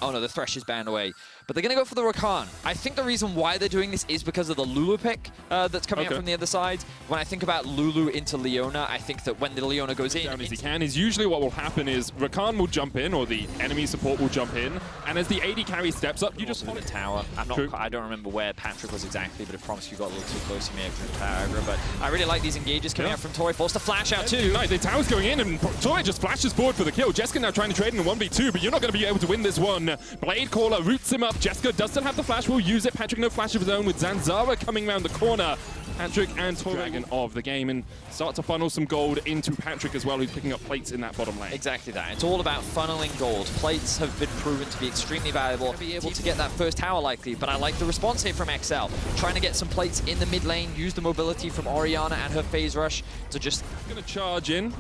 Oh no, the Thresh is banned away. But they're going to go for the Rakan. I think the reason why they're doing this is because of the Lulu pick that's coming out from the other side. When I think about Lulu into Leona, I think that when the Leona goes in... Down as he can is usually what will happen is Rakan will jump in, or the enemy support will jump in, and as the AD carry steps up, you just follow the tower. I don't remember where Patrick was exactly, but I promise you got a little too close, you may have to power aggro. But I really like these engages coming out from Tori. Forced to flash out too. Nice, the tower's going in, and Tori just flashes forward for the kill. Jessica now trying to trade in a 1v2, but you're not going to be able to win this one. Blade Caller roots him up. Jessica does still have the flash, will use it. Patrick no flash of his own with Zanzara coming around the corner. Patrick and Tori dragon of the game, and start to funnel some gold into Patrick as well, who's picking up plates in that bottom lane. Exactly that. It's all about funneling gold. Plates have been proven to be extremely valuable. Be able to get that first tower likely, but I like the response here from XL. Trying to get some plates in the mid lane, use the mobility from Orianna and her phase rush to just... Gonna charge in.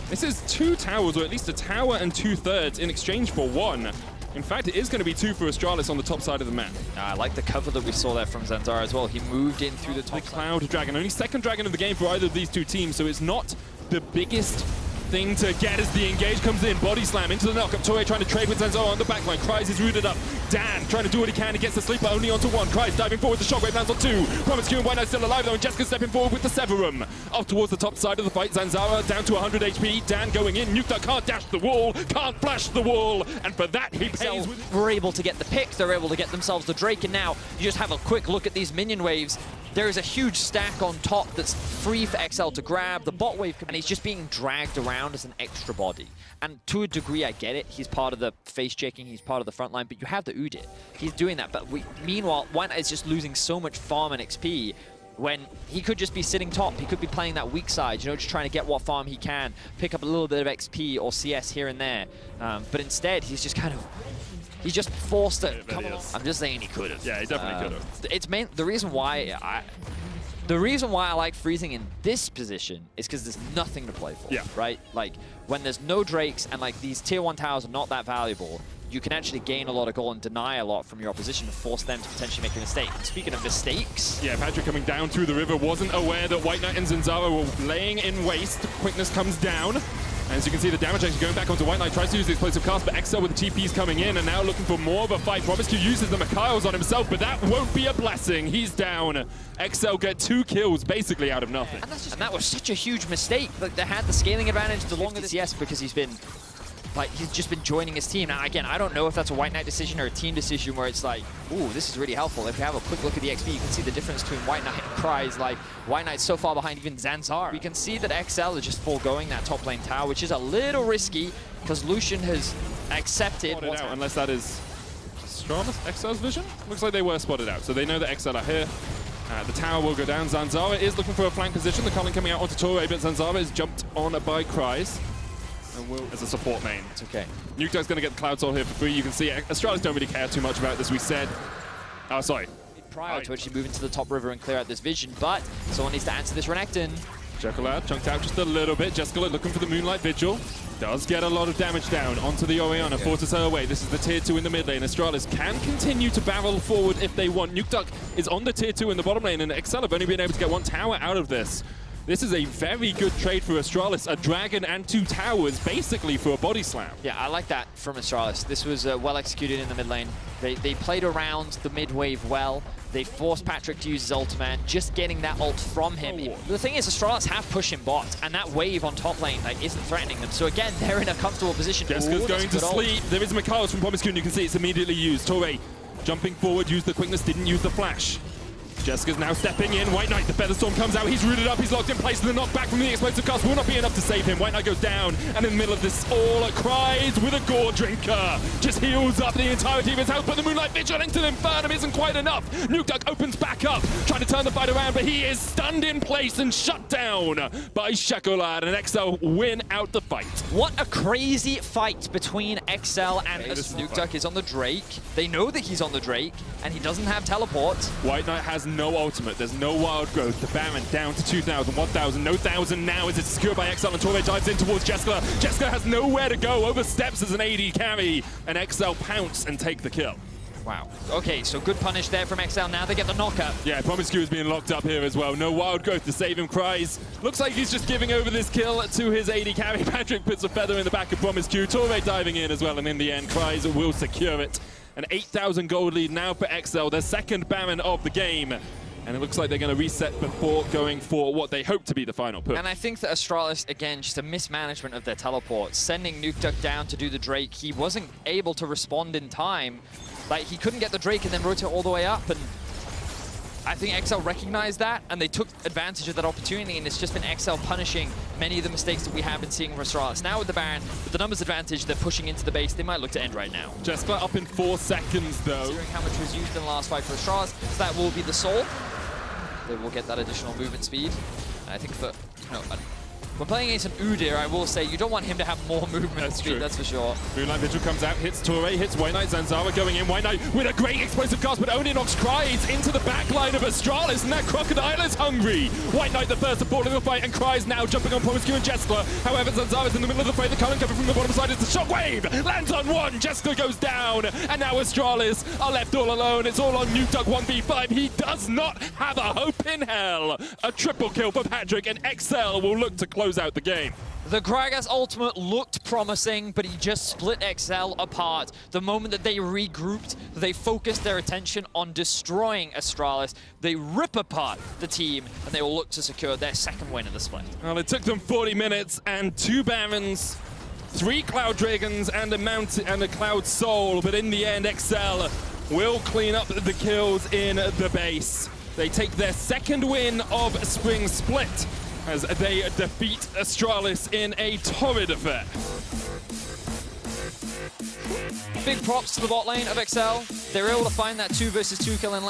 This is 2 towers, or at least a tower and 2/3 in exchange for 1. In fact, it is going to be 2 for Astralis on the top side of the map. I like the cover that we saw there from Zanzara as well. He moved in through the top. The Cloud Dragon, only 2nd dragon of the game for either of these 2 teams, so it's not the biggest thing to get as the engage comes in. Body slam into the knockup. Tori trying to trade with Zanzara on the backline. Kryze is rooted up. Dan trying to do what he can. He gets the sleeper only onto 1. Kryze diving forward. The shockwave lands on 2. Promise Q and White Knight still alive though, and Jessica stepping forward with the Severum. Up towards the top side of the fight. Zanzara down to 100 HP. Dan going in. Nukta can't dash the wall. Can't flash the wall. And for that, he pays with... We're able to get the pick. They're able to get themselves the Drake. And now you just have a quick look at these minion waves. There is a huge stack on top that's free for XL to grab. The bot wave, and he's just being dragged around as an extra body. And to a degree, I get it. He's part of the face checking, he's part of the front line, but you have the Udit. He's doing that. But meanwhile, White Knight is just losing so much farm and XP when he could just be sitting top. He could be playing that weak side, you know, just trying to get what farm he can, pick up a little bit of XP or CS here and there. But instead, he's just kind of... He's just forced to come along. I'm just saying he could have. Yeah, he definitely could have. It's the reason why I like freezing in this position is because there's nothing to play for. Yeah. Right? Like when there's no Drakes and like these tier 1 towers are not that valuable, you can actually gain a lot of gold and deny a lot from your opposition to force them to potentially make a mistake. And speaking of mistakes... Yeah, Patrick coming down through the river, wasn't aware that White Knight and Zanzara were laying in waste. Quickness comes down. As you can see, the damage actually going back onto White Knight, tries to use the explosive cast, but XL with the TPs coming in and now looking for more of a fight. Promiscu uses the Mikhails on himself, but that won't be a blessing. He's down. XL get 2 kills basically out of nothing. And that was such a huge mistake. Like, they had the scaling advantage the longer this, yes, because he's just been joining his team. Now, again, I don't know if that's a White Knight decision or a team decision where it's like, ooh, this is really helpful. If you have a quick look at the XP, you can see the difference between White Knight and Kryze. Like, White Knight's so far behind even Zanzara. We can see that XL is just foregoing that top lane tower, which is a little risky because Lucian has accepted Spotted out, unless that is Astralis XL's vision? Looks like they were spotted out, so they know that XL are here. The tower will go down. Zanzara is looking for a flank position. The Culling coming out onto Tori, but Zanzara is jumped on by Kryze. And will as a support main. It's okay. Nuketo's going to get the Cloud Soul here for free. You can see Astralis don't really care too much about this, we said. Oh, sorry. Prior to actually moving to the top river and clear out this vision, but someone needs to answer this Renekton. Chocolate chunked out just a little bit. Jessica looking for the Moonlight Vigil. Does get a lot of damage down onto the Orianna. Forces her away. This is the tier 2 in the mid lane. Astralis can continue to barrel forward if they want. Nukeduck is on the tier 2 in the bottom lane, and XL have only been able to get 1 tower out of this. This is a very good trade for Astralis. A dragon and 2 towers, basically, for a body slam. Yeah, I like that from Astralis. This was well executed in the mid lane. They played around the mid wave well. They forced Patrick to use his ultimate, just getting that ult from him. The thing is, Astralis have pushing bot, and that wave on top lane like, isn't threatening them. So again, they're in a comfortable position. Jessica's going to sleep. There is Mikhails from Promiscu, and you can see it's immediately used. Torre jumping forward, used the quickness, didn't use the flash. Jessica's now stepping in. White Knight, the Featherstorm comes out. He's rooted up. He's locked in place. The knockback from the explosive cast will not be enough to save him. White Knight goes down. And in the middle of this, all Kryze with a Gore Drinker. Just heals up the entirety of his health. But the Moonlight Vigil into the Infernum isn't quite enough. Nukeduck opens back up, trying to turn the fight around. But he is stunned in place and shut down by Chocolate. And XL win out the fight. What a crazy fight between XL and Nukeduck is on the Drake. They know that he's on the Drake, and he doesn't have teleport. White Knight has no ultimate, there's no wild growth. The Baron down to 2,000, 1,000, no 1,000 now as it's secured by XL, and Torre dives in towards Jessica. Jessica has nowhere to go, oversteps as an AD carry, and XL pounce and take the kill. Wow. Okay, so good punish there from XL. Now they get the knocker. Yeah, Promiscu is being locked up here as well. No wild growth to save him. Cries. Looks like he's just giving over this kill to his AD carry. Patrick puts a feather in the back of Promiscu. Torre diving in as well, and in the end, Cries will secure it. An 8,000 gold lead now for XL, their second Baron of the game. And it looks like they're going to reset before going for what they hope to be the final push. And I think that Astralis, again, just a mismanagement of their teleports. Sending Nuke Duck down to do the Drake, he wasn't able to respond in time. Like, he couldn't get the Drake and then rotate all the way up. And I think XL recognized that, and they took advantage of that opportunity, and it's just been XL punishing many of the mistakes that we have been seeing from Astralis. Now with the Baron, with the numbers advantage, they're pushing into the base. They might look to end right now. Jeskla up in 4 seconds, though. Considering how much was used in the last fight for Astralis, so that will be the soul. They will get that additional movement speed. And I think for, when playing against an Udyr, I will say you don't want him to have more movement speed, that's for sure. Moonlight Vigil comes out, hits Torre, hits White Knight. Zanzara going in. White Knight with a great explosive cast, but only knocks Cries into the back line of Astralis, and that Crocodile is hungry. White Knight the first to fall in the fight, and Cries now jumping on Promiscu and Jeskla. However, Zanzara's in the middle of the fight. The current coming from the bottom side is the shockwave. Lands on one, Jeskla goes down, and now Astralis are left all alone. It's all on Nuke Duck 1v5. He does not have a hope in hell. A triple kill for Patrick, and XL will look to close out the game. The Gragas ultimate looked promising, but he just split XL apart. The moment that they regrouped, they focused their attention on destroying Astralis. They rip apart the team, and they will look to secure their second win in the split. Well, it took them 40 minutes and 2 Barons, 3 Cloud Dragons, and a Cloud Soul, but in the end, XL will clean up the kills in the base. They take their second win of Spring Split, as they defeat Astralis in a torrid affair. Big props to the bot lane of XL. They're able to find that 2 versus 2 kill in lane.